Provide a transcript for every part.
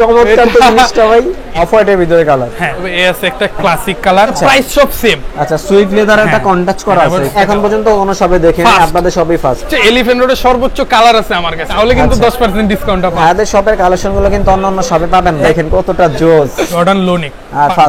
চমৎকার তো জিনিসটা ভাই, অফ হোয়াইটের ভিতরে কালার। হ্যাঁ, এই আছে একটা ক্লাসিক কালার, প্রাইস সব সেম। আচ্ছা, সুইফট লেদার একটা কন্টাচ করা আছে, এখন পর্যন্ত কোন শপে দেখেন, আপনাদের সবই ফার্স্ট। এলিফ্যান্ট রোডের সর্বোচ্চ কালার আছে আমার কাছে, তাহলে কিন্তু 10% ডিসকাউন্ট পাবেন। আমাদের শপের কালেকশনগুলো কিন্তু অন্য শপে পাবেন, দেখেন কতটা জোস। জর্ডান লোনিক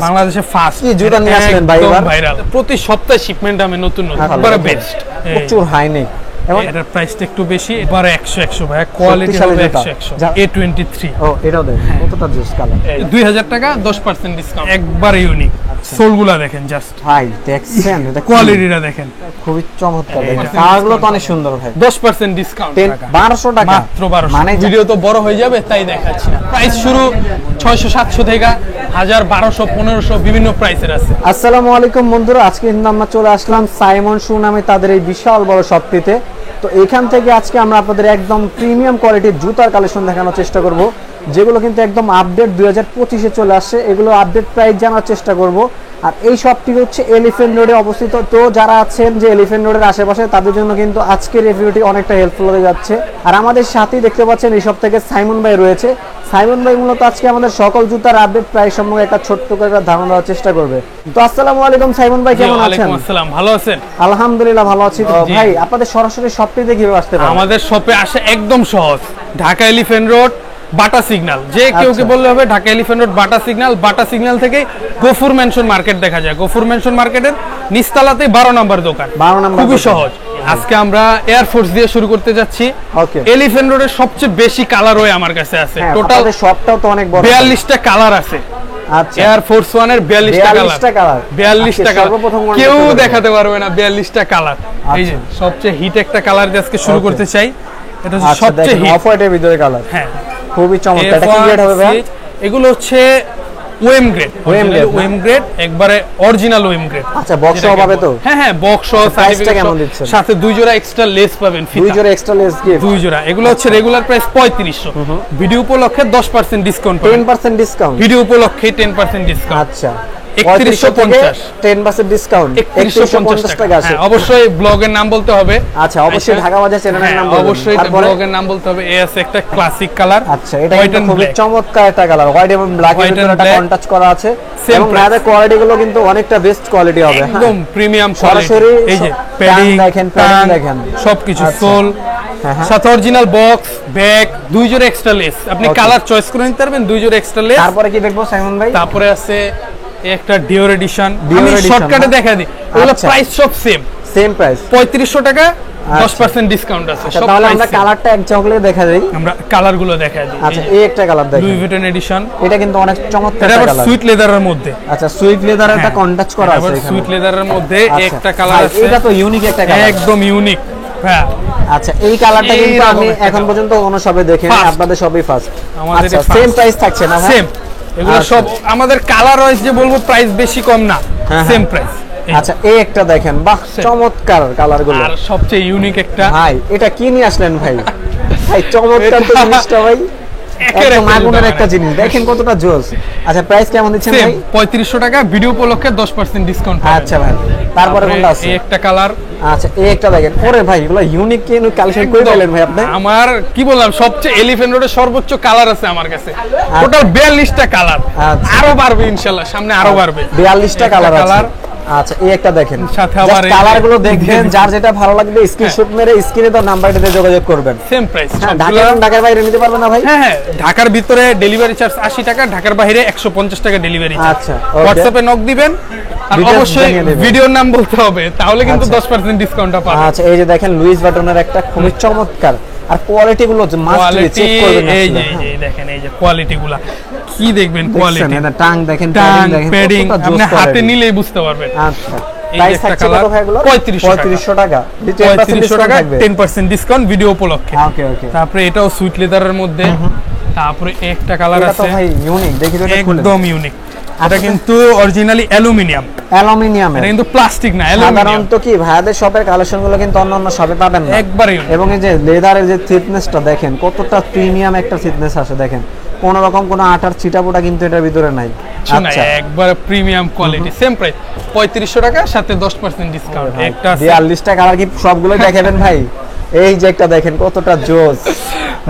বাংলাদেশে ফার্স্ট কি জুতা নিয়ে আসলেন ভাই এবার? ভাইরাল, প্রতি সপ্তাহে শিপমেন্ট আমি নতুন একবারে বেস্ট, প্রচুর হাইনেক। এবং এটার প্রাইসটা একটু বেশি, এবারে 100 ভাই, কোয়ালিটি হবে 100 A23। ও এটাও দেখেন কতটা জোস কালার। 2000 টাকা 10% ডিসকাউন্ট, একবারে ইউনিক। সোলগুলা দেখেন জাস্ট ভাই, দেখছেন এটা কোয়ালিটিটা দেখেন, খুবই চমৎকার। দেখেন কালারগুলো তো অনেক সুন্দর ভাই। 10% ডিসকাউন্ট, 1200 টাকা মাত্র 1200। মানে ভিডিও তো বড় হয়ে যাবে তাই দেখাচ্ছি না। প্রাইস শুরু 600 700 থেকে 1000 1200 1500 বিভিন্ন প্রাইসের আছে। আসসালামু আলাইকুম বন্ধুরা, আজকে কিন্তু আমরা চলে আসলাম সাইমন শু নামে তাদের এই বিশাল বড় শপটিতে। তো এখান থেকে আজকে আমরা আপনাদের একদম প্রিমিয়াম কোয়ালিটির জুতার কালেকশন দেখানোর চেষ্টা করব, যেগুলো কিন্তু একদম আপডেট 2025-এ চলে আসছে। এগুলো আপডেট প্রাইস জানার চেষ্টা করব। আর এই শপটি হচ্ছে এলিফ্যান্ট রোডে অবস্থিত। তো যারা আছেন যে এলিফ্যান্ট রোডের আশেপাশে, তাদের জন্য কিন্তু আজকের এই ভিডিওটি অনেকটা হেল্পফুল হয়ে যাচ্ছে। আর আমাদের সাথেই দেখতে পাচ্ছেন এই শপ থেকে সাইমন ভাই রয়েছে। সাইমন ভাই মূলত আজকে আমাদের সকল জুতার আপডেট প্রাইস সম্পর্কে একটা ছোট্ট করে ধারণা দেওয়ার চেষ্টা করবে। তো আসসালামু আলাইকুম সাইমন ভাই, কেমন আছেন? ওয়ালাইকুম আসসালাম, ভালো আছেন? আলহামদুলিল্লাহ ভালো আছি। তো ভাই, আপনাদের সরাসরি শপটিতে কিভাবে আসতে পারেন? আমাদের শপে আসা একদম সহজ, ঢাকা এলিফ্যান্ট রোড বাটা সিগন্যাল। যে কেউ কে বললে হবে ঢাকা এলিফ্যান্ট রোড বাটা সিগন্যাল। বাটা সিগন্যাল থেকে গফুর মেনশন মার্কেট দেখা যায়। গফুর মেনশন মার্কেটের নিচতলাতে 12 নম্বর দোকান। 12 নম্বর, খুবই সহজ। আজকে আমরা এয়ারফোর্স দিয়ে শুরু করতে যাচ্ছি। ওকে। এলিফ্যান্ট রোডের সবচেয়ে বেশি কালার ওই আমার কাছে আছে। টোটাল শপটাও তো অনেক বড়, 42টা কালার আছে। আচ্ছা, এয়ারফোর্স 1 এর 42টা কালার। 42টা কালার কেউ দেখাতে পারবে না, 42টা কালার। এই যে সবচেয়ে হিট একটা কালার দিয়ে আজকে শুরু করতে চাই। এটা হচ্ছে সবচেয়ে হিট, অফ হোয়াইটের ভিতরে কালার। হ্যাঁ, খুবই চমৎকার। এটা কি গ্রেড হবে ভাই? এগুলো হচ্ছে ওএম গ্রেড। ওএম গ্রেড, একবারে অরিজিনাল ওএম গ্রেড। আচ্ছা, বক্স সহ পাবে তো? হ্যাঁ হ্যাঁ, বক্স সহ। সাইজটা কেমন দিচ্ছেন? সাথে 2 জোড়া এক্সট্রা লেস পাবেন। 2 জোড়া এক্সট্রা লেস গিফট, 2 জোড়া। এগুলো হচ্ছে রেগুলার প্রাইস 3500, ভিডিও উপলক্ষে 10% ডিসকাউন্ট পাবেন। 10% ডিসকাউন্ট, ভিডিও উপলক্ষে 10% ডিসকাউন্ট। আচ্ছা, 3150, 10% ডিসকাউন্ট, 3150 টাকা। হ্যাঁ, অবশ্যই ব্লগের নাম বলতে হবে। আচ্ছা, অবশ্যই ঢাকা বাজার চ্যানেলের নাম বলবেন। অবশ্যই ব্লগের নাম বলতে হবে। এই আছে একটা ক্লাসিক কালার। আচ্ছা, এটা কিন্তু খুবই চমৎকার একটা কালার, হোয়াইট এবং ব্ল্যাক এর ভিতরে একটা কন্ট্রাস্ট করা আছে। এবং এর কোয়ালিটি গুলো কিন্তু অনেকটা বেস্ট কোয়ালিটি হবে, একদম প্রিমিয়াম কোয়ালিটি। এই যে প্যাডিং দেখেন, সবকিছু সোল, সাথে অরিজিনাল বক্স, ব্যাগ, 2 জোড়া এক্সট্রা লেস। আপনি কালার চয়েস করে নিতে পারবেন, 2 জোড়া এক্সট্রা লেস। তারপরে কি দেখবো সাইমন ভাই? তারপরে আছে একটা ডিওর এডিশন। আমি শর্টকাটে দেখা দিই, ওগুলো প্রাইস সব সেম প্রাইস, 3500 টাকা, 10% ডিসকাউন্ট আছে। সব তাহলে আমরা কালারটা এক চকলেট দেখা দেই। আমরা কালারগুলো দেখা দিই। আচ্ছা, এই একটা কালার দেখেন, লুই ভিটন এডিশন। এটা কিন্তু অনেক চমৎকার কালার। কালার, সুইট লেদারের মধ্যে। আচ্ছা, সুইট লেদার একটা কন্ট্রাস্ট করা আছে এখানে। সুইট লেদারের মধ্যে একটা কালার আছে, এটা তো ইউনিক একটা কালার, একদম ইউনিক। হ্যাঁ, আচ্ছা, এই কালারটা কিন্তু আমি এখন পর্যন্ত কোন শপে দেখিনি, আপনাদের সবই ফার্স্ট। আচ্ছা, সেম প্রাইস থাকছে না ভাই? সেম, এগুলো সব আমাদের কালার ওয়াইজ যে বলবো প্রাইস বেশি কম না, সেম প্রাইস। আচ্ছা, এই একটা দেখেন, বাহ চমৎকার কালারগুলো। আর সবচেয়ে ইউনিক একটা, ভাই এটা কি নিয়ে আসলেন ভাই? ভাই চমৎকার তো জিনিসটা ভাই, একদম আগুনের একটা জিনিস, দেখেন কতটা জোস। আচ্ছা, প্রাইস কেমন দিচ্ছেন ভাই? 3500 টাকা, ভিডিও উপলক্ষে 10% ডিসকাউন্ট পাবেন। আচ্ছা ভাই, তারপরে কোনটা আছে? এই একটা কালার। আচ্ছা, এই একটা দেখেন। ওরে ভাই, এগুলো ইউনিক কি কালেকশন করে দিলেন ভাই আপনি? আমার কি বললাম, সবচেয়ে এলিফ্যান্ট রোডের সর্বোচ্চ কালার আছে আমার কাছে, টোটাল 42টা কালার। আরো বাড়বে ইনশাআল্লাহ, সামনে আরো বাড়বে। 42টা কালার আছে। আচ্ছা, এই একটা দেখেন, সাথে আবার কালারগুলো দেখবেন, যার যেটা ভালো লাগবে স্ক্রিনশট মেরে স্ক্রিনে তো নাম্বারটাতে যোগাযোগ করবেন। Same price. ঢাকার বাইরে নিতে পারবেন না ভাই? হ্যাঁ হ্যাঁ, ঢাকার ভিতরে ডেলিভারি চার্জ 80 টাকা, ঢাকার বাইরে 150 টাকা ডেলিভারি চার্জ। আচ্ছা, হোয়াটসঅ্যাপে নক দিবেন, আর অবশ্যই ভিডিওর নাম বলতে হবে, তাহলে কিন্তু 10% ডিসকাউন্টটা পাবেন। আচ্ছা, এই যে দেখেন লুইস ভাটনের একটা খুবই চমৎকার, আর কোয়ালিটি গুলো মাস্ট চেক করবেন। এই যে দেখেন, এই যে কোয়ালিটি গুলা কি দেখবেন, কোয়ালিটি, এটা টাং দেখেন, প্যাডিং আপনি হাতে নিলেই বুঝতে পারবেন। আচ্ছা, প্রাইস থাকছে কত ভাই এগুলো? 3500 টাকা, 10% টাকা, 10% ডিসকাউন্ট ভিডিও উপলক্ষে। ওকে ওকে। তারপরে এটাও সুইট লেদারের মধ্যে। তারপরে একটা কালার আছে, এটা তো ভাই ইউনিক, দেখি তো একদম ইউনিক। এটা কিন্তু অরিজিনালি অ্যালুমিনিয়াম, এটা কিন্তু প্লাস্টিক না, অ্যালুমিনিয়াম। সাধারণত কি ভাইয়াদের শপের কালেকশন গুলো কিন্তু অন্য শপে পাবেন না, একবারে। এবং এই যে লেদারের যে থিকনেসটা দেখেন, কতটা প্রিমিয়াম একটা থিকনেস আসে, দেখেন কোন রকম কোন আটার ছিটাপোটা কিন্তু এটার ভিতরে নাই। আচ্ছা, একবারে প্রিমিয়াম কোয়ালিটি, সেম প্রাইস 3500 টাকা, সাথে 10% ডিসকাউন্ট। একটা 42টা কালার কি সবগুলো দেখাবেন ভাই? এই যে একটা দেখেন কতটা জোস,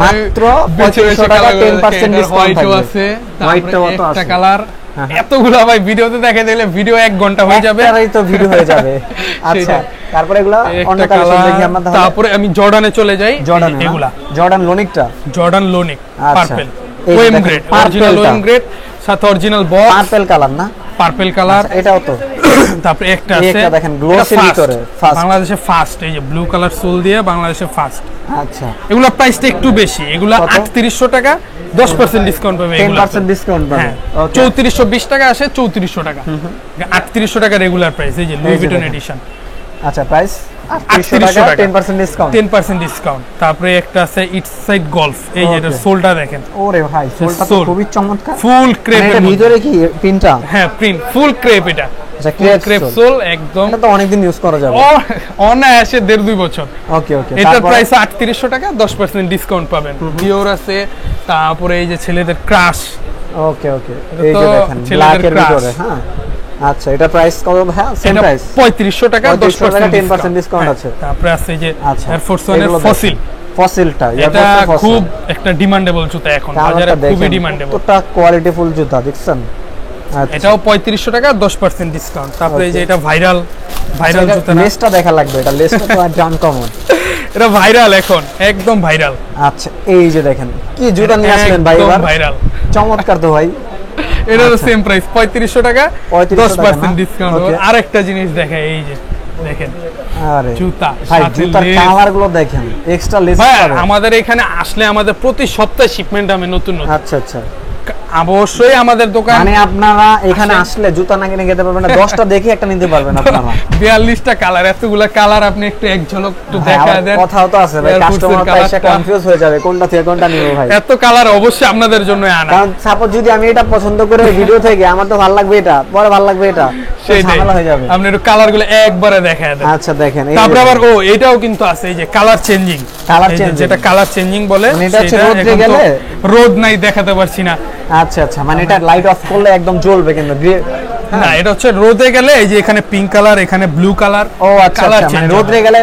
মাত্র 2500 টাকা 10% ডিসকাউন্ট থাকবে আছে, হোয়াইটটাও তারপরে তো একটা আছে। কালার, এতগুলো ভাই ভিডিওতে দেখে দিলে ভিডিও 1 ঘন্টা হয়ে যাবে, একটারই তো ভিডিও হয়ে যাবে। আচ্ছা সেটাই। তারপরে এগুলা অন্য একটা কালার দেখি কালার, আমরা তাহলে। তারপরে আমি জর্ডানে চলে যাই, জর্ডান এগুলা জর্ডান লোনিকটা জর্ডান লোনিক আচ্ছা। পার্পল এই ওএম দেখেন, গ্রেড, purple অরিজিনাল টা। ওএম গ্রেড, সাথে অরিজিনাল বক্স, পার্পল কালার না? Purple colour. এটাও তো তারপরে একটা এই আছে, একটা দেখেন, এটা গ্লোসের first, ভিতরে, first। বাংলাদেশে ফার্স্ট, এই যে ব্লু কালার সোল দিয়ে বাংলাদেশে ফার্স্ট। আচ্ছা এগুলা প্রাইসটা একটু বেশি, এগুলা কত? 3800 টাকা, 10% ডিসকাউন্ট পাবে এগুলা। 10% ডিসকাউন্ট পাবে। হ্যাঁ, ওকে 3420 টাকা আসে 3400 টাকা, 3800 টাকা রেগুলার প্রাইস। এই যে লুই এই যে ভিটন দেখেন। এডিশন, আচ্ছা প্রাইস 3800 3800 টাকা টাকা। 10% ডিসকাউন্ট। 10% ডিসকাউন্ট। তারপরে একটা আছে ইটস সাইড গলফ, এই যে এটার Okay. সোলটা দেখেন, ওরে ভাই সোলটা তো সোল। খুবই চমৎকার। ফুল মানে ক্রেপ, এটার ভিতরে কি প্রিন্টটা? হ্যাঁ প্রিন্ট, ফুল ক্রেপ, এটা আচ্ছা ক্রেপ ক্রেপ সোল। সোল একদম এটা তো অনেকদিন ইউজ করা যাবে। অনায়াসে 1.5-2 বছর। ওকে ওকে এটার প্রাইস 3800 টাকা, 10% ডিসকাউন্ট পাবেন। পিওর আছে, তারপরে এই যে ছেলেদের ক্রাশ, ওকে ওকে এটা এই তো যে দেখেন ছেলেদের ব্ল্যাক এর crush। ভিতরে। হ্যাঁ আচ্ছা এটা প্রাইস কত ভাই? সেম এটা প্রাইস 3500 টাকা, 3500 টাকা 10% 10% ডিসকাউন্ট আছে। তারপরে আছে এই যে আচ্ছা এয়ার ফোর্স ওয়ানের এগুলো ফসিল, ফসিলটা এটা খুব একটা ডিমান্ডেবল জুতা, এখন বাজারে খুবই ডিমান্ডেবল। কতটা কোয়ালিটিফুল জুতা দেখছেন। আচ্ছা এটাও 3500 টাকা, 10% ডিসকাউন্ট। তারপরে এই যে এটা ভাইরাল জুতা না, লেসটা দেখা লাগবে, এটা লেসটা তো আর আনকমন। এটা ভাইরাল, এখন একদম ভাইরাল। আচ্ছা এই যে দেখেন কি জুতা নিয়ে আসলেন ভাই এবার, ভাইরাল। চমৎকার তো ভাই। এটারও সেম প্রাইস 3500 টাকা, 3500 টাকা 10% না? ডিসকাউন্ট। Okay. আরেকটা জিনিস দেখে, এই যে দেখেন আরে জুতা, ভাই সাথে জুতার লেস। কালার গুলো দেখেন, এক্সট্রা লেস ভাই পাবে। আমাদের এখানে আসলে আমাদের প্রতি সপ্তাহে শিপমেন্ট হবে নতুন নতুন। আচ্ছা আচ্ছা অবশ্যই আমাদের দোকান মানে আপনারা এখানে আসলে জুতা না কিনে খেতে পারবেন না, 10টা দেখে একটা নিতে পারবেন আপনারা। 42টা কালার, এতগুলা কালার আপনি একটু এক ঝলক একটু হ্যাঁ, দেখা আবার দেন। কথাও তো আছে ভাই, Air Force কাস্টমার এর তো এসে কালারটা। কনফিউজ হয়ে যাবে কোনটা থেকে কোনটা নিব ভাই। এত কালার অবশ্যই আপনাদের জন্য আনা। কারণ সাপোজ যদি আমি এটা পছন্দ করে ভিডিও থেকে আমার তো ভালো লাগবে এটা, পরে ভালো লাগবে এটা, তো সেটাই, ঝামেলা হয়ে যাবে। আপনি একটু কালার গুলো একবারে দেখা দেন। আচ্ছা দেখেন এই তারপরে যে আবার এটাও কিন্তু আছে, এই যে কালার চেঞ্জিং, Colour changing। যেটা কালার চেঞ্জিং বলে, মানে এটা হচ্ছে সেটা রোদে এখন তো গেলে? রোদ নাই দেখাতে পারছি না। আচ্ছা আচ্ছা মানে এটা লাইট অফ করলে একদম জ্বলবে কিন্তু না, এটা হচ্ছে রোদে গেলে এই যে এখানে পিঙ্ক কালার, এখানে ব্লু কালার। ও আচ্ছা আচ্ছা মানে রোদে গেলে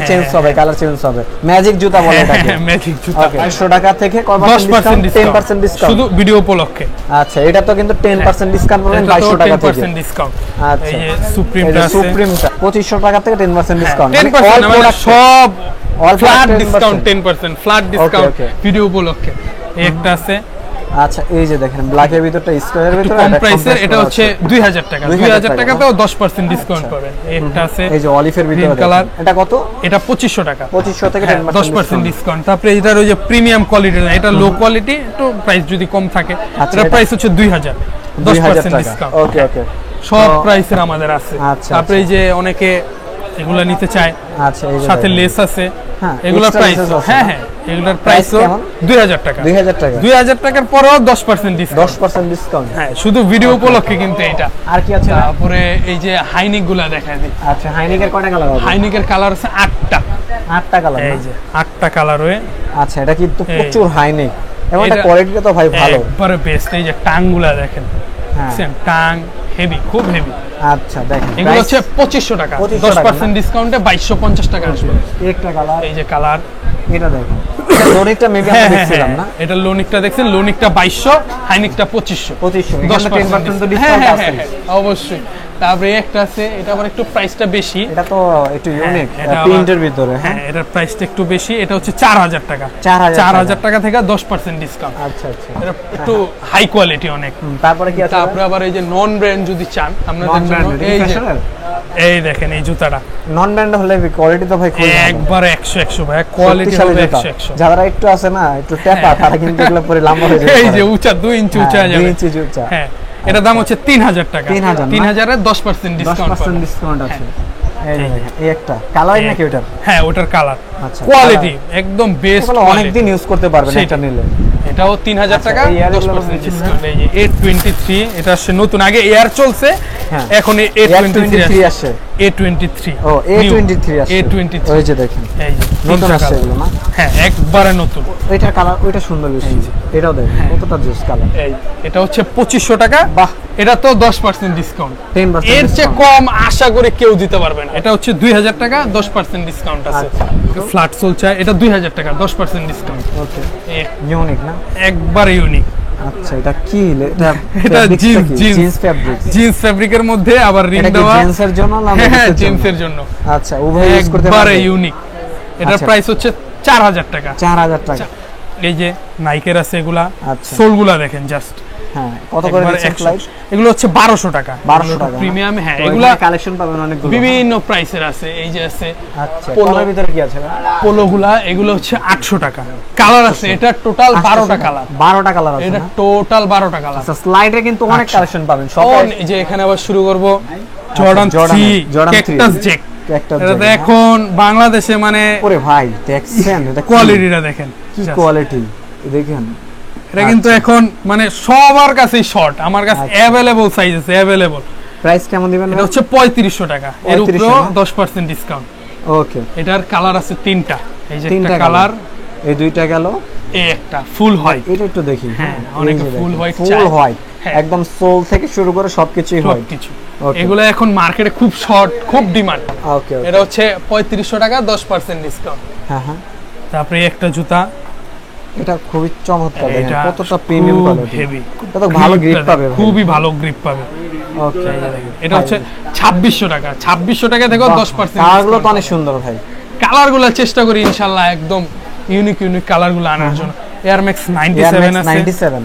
চেঞ্জ হবে, কালার চেঞ্জ হবে, ম্যাজিক জুতা বলে এটাকে। ম্যাজিক জুতা। ওকে 500 টাকা থেকে কত 10% ডিসকাউন্ট, 10% ডিসকাউন্ট শুধু ভিডিও উপলক্ষে। আচ্ছা এটা তো কিন্তু 10% ডিসকাউন্ট পাবেন 2200 টাকা থেকে। 10% ডিসকাউন্ট। আচ্ছা এই যে সুপ্রিমটা আছে, সুপ্রিমটা 2500 টাকা থেকে 10% ডিসকাউন্ট 10% মানে সব all flat product discount 10%, flat discount okay. Video উপলক্ষে। এই একটা আছে আচ্ছা এই যে দেখেন ব্ল্যাকের ভিতরটা স্কয়ারের একটু ভিতরে কম প্রাইসের, এটা হচ্ছে 2000 টাকা, 2000 টাকাতেও 10% ডিসকাউন্ট আচ্ছা। পাবেন। একটা আছে এই যে অলিভের ভিতরে Green color। দেখেন। এটা কত? এটা 2500 টাকা, 2500 থেকে 10% ডিসকাউন্ট। তারপরে এটার ওই যে প্রিমিয়াম কোয়ালিটি, এটা লো কোয়ালিটি, একটু প্রাইস যদি কম থাকে, আচ্ছা, এটার এটা- প্রাইস হচ্ছে 2000, 10% ডিসকাউন্ট। ওকে ওকে সব তো- প্রাইসের আমাদের আছে। আচ্ছা, তারপরে এই যে অনেকে এগুলা নিতে চায়, আচ্ছা এই যে সাথে দেখেন। লেস আছে, হ্যাঁ, এগুলোর extra প্রাইস, laces আছে। হ্যাঁ হ্যাঁ এগুলোর Price প্রাইস কেমন? 2000 টাকা, 2000 টাকা 2000 টাকার পরেও 10% ডিসকাউন্ট। 10% ডিসকাউন্ট। হ্যাঁ, শুধু ভিডিও উপলক্ষে কিন্তু এটা। আর কি আছে? তারপরে এই যে হাইনিক গুলা দেখা দিই, আচ্ছা হাইনিকের কয়টা কালার হবে? হাইনিকের কালার আছে 8টা, 8টা কালার। এই যে 8টা কালার হয়ে আচ্ছা এটা কিন্তু এই। প্রচুর হাইনিক এবং এটা এটা- কোয়ালিটিটা তো ভাই ভালো। একবারে বেস্ট। এই যে টাং গুলা দেখেন, হ্যাঁ টাং হেভি, খুব হেভি। আচ্ছা দেখেন এগুলো হচ্ছে 2500 টাকা, 2500 টাকা 10% ডিসকাউন্টে 2250 টাকা আসবে। একটা কালার এই যে কালার, এটা দেখেন, এটা লোনিকটা মেবি আমরা দেখছিলাম না? এটা লোনিকটা দেখছেন, লোনিকটা 2200, হাইনিকটা 2500, 2500 এখানে 10% তো হ্যাঁ, ডিসকাউন্ট হ্যাঁ, আছে। হ্যাঁ, অবশ্যই। তারপরে একটা আছে, এটা আবার একটু প্রাইসটা বেশি। এটা তো একটু ইউনিক এটা আবার- প্রিন্টের ভিতরে। হ্যাঁ, এটার প্রাইসটা একটু বেশি, এটা হচ্ছে 4000 টাকা, 4000 টাকা থেকে 10% ডিসকাউন্ট। আচ্ছা আচ্ছা এটা একটু হাই কোয়ালিটি অনেক। তারপরে কি আছে? তারপরে আবার এই যে নন ব্র্যান্ড যদি চান আপনাদের নন জন্য, ব্র্যান্ডেড এই যে ফ্যাশনের এই দেখেন এই জুতাটা নন ব্র্যান্ড হলে কোয়ালিটি তো ভাই খুব ভালো। একবারে 100 ভাই, কোয়ালিটি শক্তিশালী হবে জুতা। 100। যারা একটু আছে না একটু টেপা তারা কিন্তু এগুলো পরে লম্বা হয়ে যায়। এই যে উঁচা 2 ইঞ্চি উঁচা হয়ে 2 যাবে। ইঞ্চি জুতা। হ্যাঁ, এটার দাম হচ্ছে 3000 টাকা, 3000 না? 3000 এর 10% ডিসকাউন্ট 10% ডিসকাউন্ট আছে। এই যে দেখেন, এই একটা কালার নাকি ওটার? হ্যাঁ, ওটার কালার আচ্ছা, কোয়ালিটি একদম বেস্ট, এগুলো অনেক দিন ইউজ করতে পারবেন সেটা। এটা নিলে। এটাও 3000 আচ্ছা, টাকা, এই এয়ারগুলো 10% বলছেন ডিসকাউন্ট। এই যে 823, এটা আসলে নতুন, আগে এয়ার চলছে, হ্যাঁ। এখন A23 আসে। A23 ও A23 আসে। A23 ওই যে দেখেন এই যে নতুন আসছে এগুলো না? হ্যাঁ একবারে নতুন। ওইটার কালার ওইটা সুন্দর বেশি, এটাও দেখেন কতটা জোস কালার। এই এটা হচ্ছে 2500 টাকা। বাহ, এটা তো 10% ডিসকাউন্ট, 10% এর চেয়ে কম আশা করে কেউ দিতে পারবে না। এটা হচ্ছে 2000 টাকা, 10% ডিসকাউন্ট আছে। ফ্ল্যাট সোল চাই, এটা 2000 টাকা, 10% ডিসকাউন্ট। ওকে, ইউনিক না? একবার ইউনিক। আচ্ছা, এটা কি? এটা এটা জিন্স ফ্যাব্রিক, জিন্স ফ্যাব্রিকের মধ্যে আবার রিং দেওয়া। জিন্সের জন্য না? হ্যাঁ জিন্সের জন্য। আচ্ছা, উভয় ইউজ করতে একবারে পারবে। ইউনিক। এটার আচ্ছা। প্রাইস হচ্ছে 4000 টাকা। 4000 টাকা। এই যে নাইকের আছে এগুলা, আচ্ছা। সোলগুলা দেখেন জাস্ট। হ্যাঁ, কত করে দিচ্ছেন ফ্লাইট? এগুলো হচ্ছে 1200 টাকা। 1200 টাকা প্রিমিয়াম। হ্যাঁ, তো এগুলা এখানে কালেকশন পাবেন অনেকগুলো। বিভিন্ন প্রাইসের আছে। এই যে আছে আচ্ছা, পোলো। পোলোর ভিতরে কি আছে? পোলোগুলা এগুলো হচ্ছে 800 টাকা। কালার আছে, এটা টোটাল 12টা কালার। 12টা কালার আছে এটা না? টোটাল 12টা কালার। আচ্ছা, স্লাইডে কিন্তু অনেক কালেকশন পাবেন সব। এই যে এখানে আবার শুরু করব জর্ডান 3 ক্যাকটাস জ্যাক। এটা দেখুন বাংলাদেশে মানে ওরে ভাই, দেখছেন এটা কোয়ালিটিটা দেখেন, কি কোয়ালিটি দেখেন। এটা কিন্তু এখন মানে সবার কাছেই শর্ট, আমার কাছে अवेलेबल সাইজ আছে, अवेलेबल। প্রাইস কেমন দিবেন? এটা হচ্ছে 3500 টাকা, এর উপরে 3500 10% ডিসকাউন্ট। ওকে, এটার কালার আছে 3টা। এই যে তিনটা একটা কালার, এই দুইটা গেল, এই একটা ফুল হোয়াইট। এটা একটু দেখি। হ্যাঁ, অনেকে ফুল হোয়াইট চায়। ফুল হোয়াইট, হ্যাঁ। একদম সোল থেকে শুরু করে সবকিছুই হোয়াইট। সবকিছু। Okay. এগুলো এখন মার্কেটে খুব শর্ট, খুব ডিমান্ড। ওকে, এটা হচ্ছে 3500 টাকা, 10% ডিসকাউন্ট। হ্যাঁ হ্যাঁ। তারপরে একটা জুতা, এটা খুবই চমৎকার, দেখেন এটা কতটা প্রিমিয়াম কোয়ালিটি। হেভি, এটা তো ভালো গ্রিপ পাবে ভাই। খুবই ভালো গ্রিপ পাবে। ওকে, এটা হচ্ছে 2600 টাকা। 2600 টাকা থেকে 10% কালারগুলো তো অনেক সুন্দর ভাই। কালারগুলো চেষ্টা করি ইনশাআল্লাহ একদম ইউনিক ইউনিক কালারগুলো আনার জন্য। এয়ার ম্যাক্স 97 আছে। 97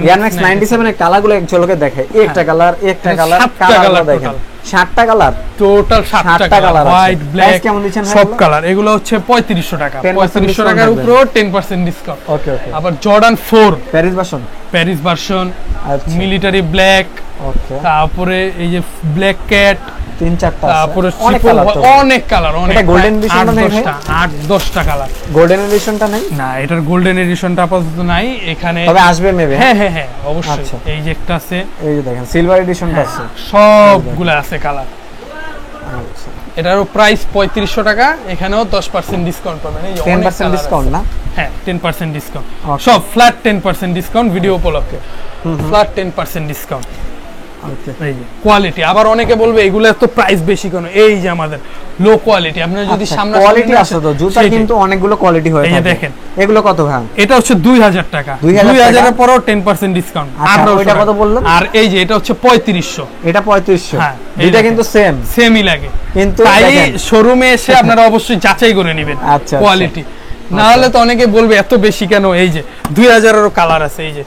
এয়ার ম্যাক্স 97 এর কালারগুলো এক ঝলকে দেখায়। একটা কালার, একটা কালার, সাতটা কালার কালার দেখেন। 7টা কালার, টোটাল 7টা কালার, হোয়াইট, ব্ল্যাক, কেমন দিচ্ছেন ভাই সব এগুলো? কালার। এগুলো হচ্ছে 3500 টাকা। 3500 টাকার discount উপরেও 10% ডিসকাউন্ট। ওকে ওকে। আবার Jordan 4 Paris version. Paris version, আচ্ছা, মিলিটারি ব্ল্যাক, ওকে। তারপরে এই যে ব্ল্যাক ক্যাট, 3-4টা আছে। তারপরে অনেক কালার তো। অনেক কালার, অনেক। এটা golden edition টা নেই ভাই? 8-10টা কালার। গোল্ডেন এডিশনটা নেই? না, এটার গোল্ডেন এডিশনটা আপাতত নাই এখানে। তবে আসবে মেবি। হ্যাঁ হ্যাঁ হ্যাঁ, অবশ্যই। আচ্ছা। এই যে একটা আছে, এই যে দেখেন সিলভার এডিশনটা আছে। সবগুলো আছে কালার। আচ্ছা, এটারও প্রাইস 3500 টাকা, এখানেও 10% ডিসকাউন্ট পাবেন। এই যে অনেক 10% colour ডিসকাউন্ট আছে। না? হ্যাঁ, 10% ডিসকাউন্ট। Okay. সব ফ্ল্যাট 10% ডিসকাউন্ট ভিডিও উপলক্ষে। Flat 10% discount. ওকে, এই যে কোয়ালিটি। আবার অনেকে বলবে এগুলো এত প্রাইস বেশি কেন? এই যে আমাদের লো কোয়ালিটি। আপনারা যদি সামনে কোয়ালিটি আছে তো, জুতা কিন্তু অনেকগুলো কোয়ালিটি হয়ে এই যে থাকে। দেখেন। এগুলো কত ভাই? এটা হচ্ছে 2000 টাকা। 2000 এর পরেও 10% ডিসকাউন্ট। আচ্ছা, ওইটা কত বললেন? আর এই যে এটা হচ্ছে 3500। এটা 3500। হ্যাঁ, এই দুইটা দেখেন। কিন্তু সেম, সেমই লাগে। কিন্তু তাই দেখেন। শোরুমে এসে আপনারা অবশ্যই যাচাই করে নেবেন আচ্ছা, কোয়ালিটি। না হলে তো অনেকে বলবে এত বেশি কেন? এই যে 2000 এরও কালার আছে। এই যে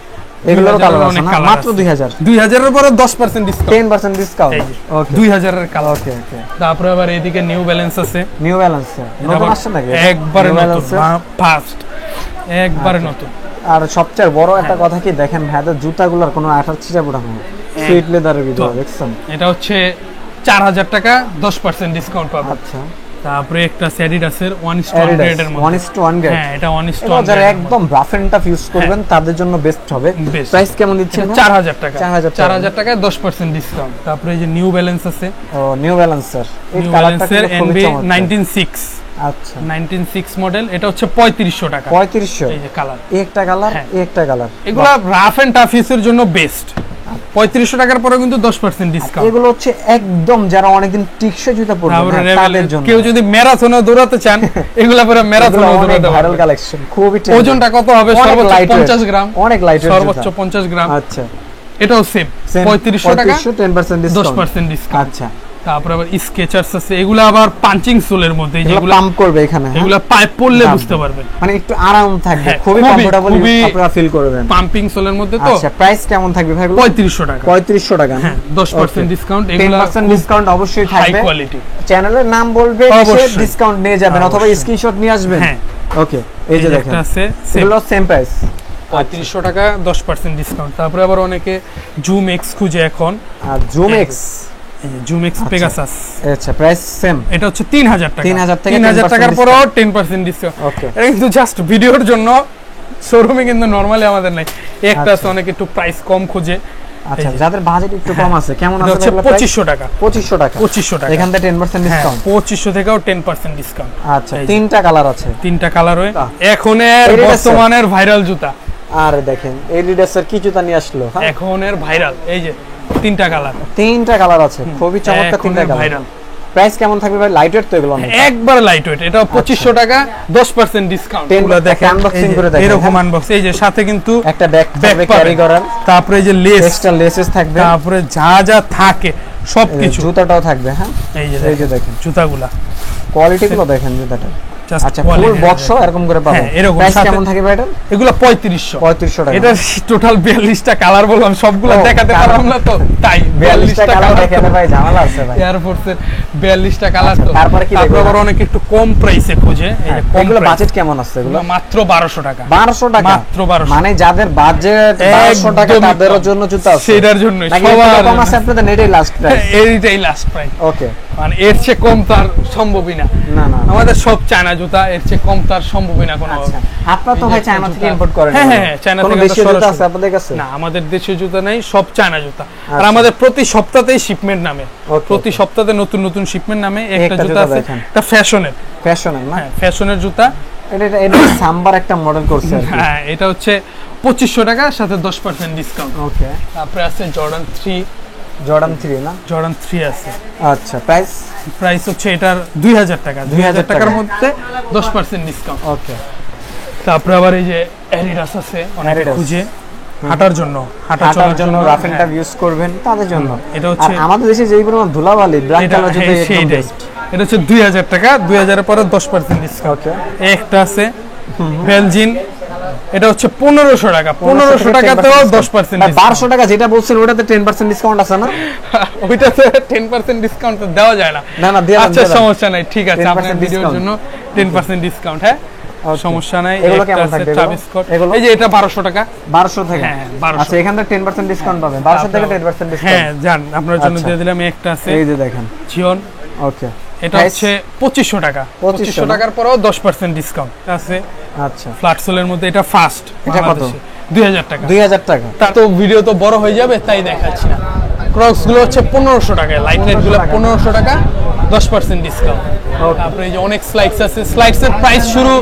এগুলোর 2000 কালার আছে অনেক না? কালার মাত্র আছে। 2000। 2000 এর পরে 10% ডিসকাউন্ট। 10% ডিসকাউন্ট। এই যে ওকে, 2000 এর কালার। ওকে ওকে। তারপরে আবার এদিকে নিউ ব্যালেন্স আছে। নিউ ব্যালেন্স নতুন আসছে নাকি? একবারে New নতুন, Balance-এর? ফার্স্ট, একবারে নতুন। আর সবচেয়ে বড় একটা কথা কি দেখেন, ভাইদের জুতাগুলোর কোনো আঠার ছিটা পোটা নেই, সুইট লেদারের ভিতরে দেখছেন। এটা হচ্ছে 4000 টাকা, 10% ডিসকাউন্ট পাবেন। আচ্ছা, তারপরে একটা অ্যাডিডাসের 1:1 গ্রেডের মধ্যে। 1:1 গ্রেড। হ্যাঁ, এটা 1:1 এবার যারা একদম রাফ এন্ড টাফ ইউজ করবেন তাদের জন্য বেস্ট হবে। Best। প্রাইস কেমন দিচ্ছেন? 4000 টাকা। 4000 টাকায় 10% ডিসকাউন্ট। তারপরে এই যে নিউ ব্যালেন্স আছে। ও, নিউ ব্যালেন্সের এই নিউ কালারটা ব্যালেন্সের খুবই NB চমৎকার। 196। আচ্ছা, 196 মডেল। এটা হচ্ছে 3500 টাকা। 3500। এই যে কালার। একটা কালার, হ্যাঁ। একটা কালার। এগুলা রাফ এন্ড টাফ ইউজের জন্য বেস্ট। 3500 টাকার পরে কিন্তু 10% ডিসকাউন্ট। এগুলো হচ্ছে একদম যারা অনেকদিন টিকসই জুতা পরবে না, তাদের জন্য। কেউ যদি ম্যারাথনে দৌড়াতে চান, এগুলা পরে ম্যারাথনে দৌড়াতে ভাইরাল পারবেন। কালেকশন, খুবই ট্রেন্ডি। ওজনটা কত হবে? অনেক সর্বোচ্চ lightweight, 50 গ্রাম। অনেক লাইটওয়েট, সর্বোচ্চ 50 গ্রাম। আচ্ছা, এটাও সেম 3500 টাকা, 10% ডিসকাউন্ট। 10% ডিসকাউন্ট। আচ্ছা, তারপরে আবার স্কেচার্স আছে। এগুলা আবার পাঞ্চিং সোলের মধ্যে, এগুলো যেগুলো পাম্প করবে এখানে, হ্যাঁ? এগুলা পায়ে পড়লে দাম। বুঝতে পারবেন, মানে একটু আরাম থাকবে, হ্যাঁ, খুবই খুবই, কমফোর্টেবল খুবই আপনারা ফিল করবেন। পাম্পিং সোলের মধ্যে তো। আচ্ছা, প্রাইস কেমন থাকবে ভাই এগুলো? 3500 টাকা। 3500 টাকা না? হ্যাঁ, 10% ডিসকাউন্ট। এগুলা 10% ডিসকাউন্ট অবশ্যই হাই থাকবে। কোয়ালিটি। চ্যানেলের নাম বলবে, অবশ্যই। ডিসকাউন্ট নিয়ে যাবেন অথবা অবশ্যই। স্ক্রিনশট নিয়ে আসবেন। হ্যাঁ, ওকে, এই যে দেখেন একটা আছে এগুলো সেম প্রাইস, 3500 টাকা, 10% ডিসকাউন্ট। তারপরে আবার অনেকে জুম এক্স খুঁজে এখন। আর জুম এক্স, এই যে জুম এক্স পেগাসাস। আচ্ছা, প্রাইস সেম। এটা হচ্ছে 3000 টাকা। 3000 থেকে 3000 টাকার 10% পরেও 10% ডিসকাউন্ট। ওকে, এটা কিন্তু জাস্ট ভিডিওর জন্য, শোরুমে কিন্তু নরমালি আমাদের নাই। একটা আছে আচ্ছা। অনেকে একটু প্রাইস কম খোঁজে, আচ্ছা যাদের বাজেট একটু কম আছে কেমন এটা আছে হচ্ছে এগুলো 2500 টাকা 2500 টাকা 2500 টাকা এখান থেকে 10% ডিসকাউন্ট 2500 থেকেও 10% ডিসকাউন্ট আচ্ছা তিনটা কালার আছে তিনটা কালার হয় বাহ। এখনের Adidas বর্তমানের ভাইরাল জুতা আর দেখেন এডিডাসের কি জুতা নিয়ে আসলো হ্যাঁ এখনের ভাইরাল এই যে তিনটা কালার তিনটা কালার আছে খুবই চমৎকার তিনটা কালার ভাইরাল প্রাইস কেমন থাকবে ভাই লাইট ওয়েট তো এগুলো অনেক একবার লাইট ওয়েট এটা 2500 টাকা 10% ডিসকাউন্ট 10 এগুলো দেখেন unboxing করে দেখেন, এরকম হ্যাঁ। আনবক্স এই যে সাথে কিন্তু একটা ব্যাগ থাকবে পাবেন। ক্যারি করার তারপরে এই যে লেস এক্সট্রা লেসেস থাকবে তারপরে যা যা থাকে সবকিছু জুতাটাও থাকবে হ্যাঁ এই যে এই যে দেখেন জুতাগুলা কোয়ালিটি গুলো দেখেন জুতাটা Just আচ্ছা quality ফুল বক্স এরকম করে পাবেন হ্যাঁ, এরকম প্রাইস সাথে- কেমন থাকবে এটা এগুলো 3500 3500 টাকা এটা টোটাল 42টা কালার বললাম সবগুলো ও, দেখাতে colour। পারলাম না তো তাই 42টা কালার colour দেখাতে ভাই ঝামেলা আছে ভাই এয়ারফোর্সের 42টা কালার তো তারপরে কি তারপর দেখবো? আবার অনেক একটু কম প্রাইসে খোঁজে এই যে কম এগুলো price। বাজেট কেমন আছে এগুলো এগুলো মাত্র 1200 টাকা 1200 টাকা মাত্র 1200 মানে যাদের বাজেট 1200 টাকা একদমই তাদের কম। জন্য জুতা আছে সেটার জন্যই, নাকি সবার এর থেকে কম জন্য। আছে আপনাদের নেটেই লাস্ট প্রাইস এইটাই লাস্ট প্রাইস ওকে মানে এর চেয়ে কম তার সম্ভবই না না না আমাদের সব চায়না জুতা এর চেয়ে কম তার সম্ভবই না কোনো আচ্ছা আপনারা তো ভাই চায়না থেকে ইম্পোর্ট করেন হ্যাঁ, হ্যাঁ, চায়না কোনো থেকে দেশীয় আমরা জুতা আছে সরাসরি- আপনাদের কাছে না আমাদের দেশে জুতা নেই সব চায়না জুতা আর আচ্ছা। আমাদের প্রতি সপ্তাহেই শিপমেন্ট নামে Okay, প্রতি সপ্তাহে নতুন নতুন শিপমেন্ট নামে একটা একটা জুতা জুতা আছে দেখেন। এটা ফ্যাশনের ফ্যাশনের না হ্যাঁ ফ্যাশনের জুতা এটা সাম্বার একটা মডেল করছে আর কি হ্যাঁ এটা হচ্ছে 2500 টাকা সাথে 10% ডিসকাউন্ট ওকে তারপরে আছে জর্ডান 3 জর্ডান 3 না জর্ডান 3 আছে আচ্ছা প্রাইস প্রাইস হচ্ছে এটার 2000 টাকা 2000 টাকার মধ্যে 10% ডিসকাউন্ট ওকে তারপরে আবার এই যে অ্যাডিডাস আছে অনেকে Adidas। খুঁজে হাঁটার জন্য হাঁটা হাঁটার চলার জন্য জন্য রাফ এন্ড টাফ হ্যাঁ, ইউজ করবেন তাদের জন্য এটা হচ্ছে আর আমাদের দেশে যেই পরিমাণ ধুলাবালি ব্ল্যাক এটা কালার জুতো হ্যাঁ, একদম সেইটাই। বেস্ট এটা হচ্ছে 2000 টাকা 2000 এর পরে 10% ডিসকাউন্ট ওকে একটা আছে বেলজিন এটা হচ্ছে 1500 টাকা 1500 টাকাতেও 10% আর 1200 টাকা যেটা বলছেন ওটাতে 10% ডিসকাউন্ট আছে না ওইটাতে 10% ডিসকাউন্ট দেওয়া যায় না না না দিয়ে দেন, আচ্ছা দিয়ে দেন। সমস্যা নাই ঠিক আছে 10% আপনার ভিডিওর discount। জন্য 10% ডিসকাউন্ট হ্যাঁ Okay. সমস্যা নাই এগুলো একটা কেমন আছে থাকবে ট্রাভিস স্কট এগুলো? এই যে এটা 1200 টাকা 1200 থেকে হ্যাঁ, 1200 আচ্ছা এখান থেকে 10% ডিসকাউন্ট পাবেন 1200 থেকে 10% হ্যাঁ ডিসকাউন্ট জান আপনার জন্য আচ্ছা। দিয়ে দিলাম একটা আছে এই যে দেখেন জিওন ওকে এটা Price? হচ্ছে 2500 টাকা 2500 2500 টাকার পরেও 10% ডিসকাউন্ট আছে আচ্ছা ফ্ল্যাট সোলের মধ্যে এটা ফার্স্ট এটা কত? 2000 টাকা 2000 টাকা তার তো ভিডিও তো বড় হয়ে যাবে তাই দেখাচ্ছি না ক্রক্স গুলো হচ্ছে 1500 টাকা লাইট লাইট গুলো 1500 টাকা 10% ডিসকাউন্ট তারপরে এই যে অনেক স্লাইডস আছে স্লাইডস এর প্রাইস শুরু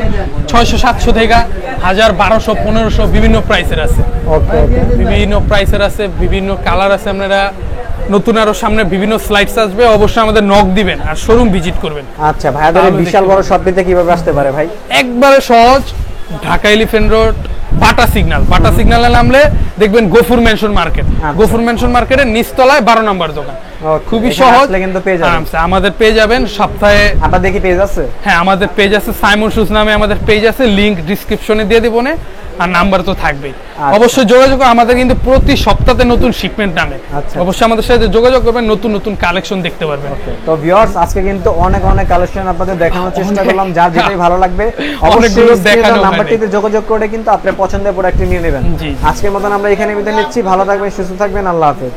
600 700 থেকে 1000 1200 1500 বিভিন্ন প্রাইসের আছে ওকে ওকে বিভিন্ন প্রাইসের আছে বিভিন্ন কালার আছে আপনারা নতুন আরো সামনে বিভিন্ন স্লাইডস আসবে অবশ্যই আমাদের নক দিবেন আর শোরুম ভিজিট করবেন আচ্ছা ভাইয়াদের এই তাহলে বিশাল দেখতে বড় শপটিতে কিভাবে আসতে পারে ভাই একবারে সহজ ঢাকা এলিফ্যান্ট রোড বাটা সিগন্যালে নামলে দেখবেন Gafur mention market Gafur mention মার্কেটের নিচতলায় 12 নম্বর দোকান Okay, খুবই এখানে সহজ আসলে কিন্তু পেয়ে যাবেন। আরামসে আমাদের পেয়ে যাবেন সপ্তাহে আপনাদের কি পেজ আছে হ্যাঁ আমাদের পেজ আছে সাইমন শুজ নামে আমাদের পেজ আছে লিংক ডিসক্রিপশনে দিয়ে দিব আর নাম্বার তো থাকবেই অবশ্যই যোগাযোগ আমাদের কিন্তু প্রতি সপ্তাহে নতুন শিপমেন্ট নামে আচ্ছা। অবশ্যই আমাদের সাথে যোগাযোগ করবেন নতুন নতুন কালেকশন দেখতে পারবেন তো ভিউয়ার্স আজকে কিন্তু অনেক অনেক কালেকশন আপনাদের দেখানোর চেষ্টা অনেক। করলাম যার যেটাই ভালো লাগবে অনেকগুলো অবশ্যই দেখানো হয়নি। নাম্বারটিতে যোগাযোগ করে কিন্তু আপনার পছন্দের প্রোডাক্টটি নিয়ে নেবেন জি, জি। আজকের মতন আমরা এখানে বিদায় নিচ্ছি ভালো থাকবেন সুস্থ থাকবেন আল্লাহ হাফেজ